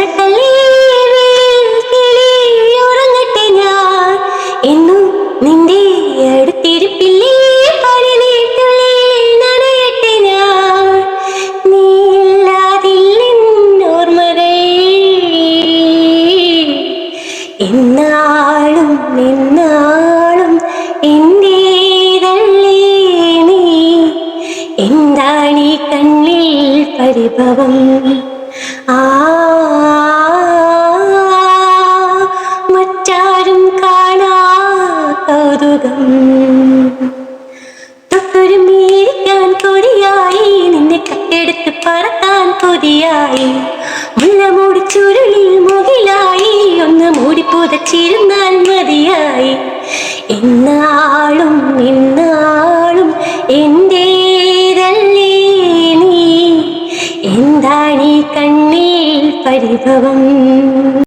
ഉണർത്തല്ലേ ഉറങ്ങട്ടെ ഞാൻ എന്നും നിന്റെ അടുത്തിരിപ്പില്ലേ നനയട്ടെ ഞാൻ നീല്ലാതില്ലോർമ്മകൾ എന്നാളും എന്നാളും എന്റേതല്ലേ നീ എന്താണീ കണ്ണിൽ പരിഭവം ആ മറ്റാരും കാണാ കൗതുകം തൊട്ടൊരുമിരിക്കാൻ കൊതിയായി നിന്നെ കട്ടെടുത്ത് പറക്കാൻ കൊതിയായി മുല്ലമൂടി ചുരുളിൽ മുകിലായി ഒന്ന് മൂടി പുതച്ചിരുന്നാൽ മതിയായി എന്നാളും എന്നാളും എന്റേതല്ലേ നീ എന്താണീ കണ്ണിൽ പരിഭവം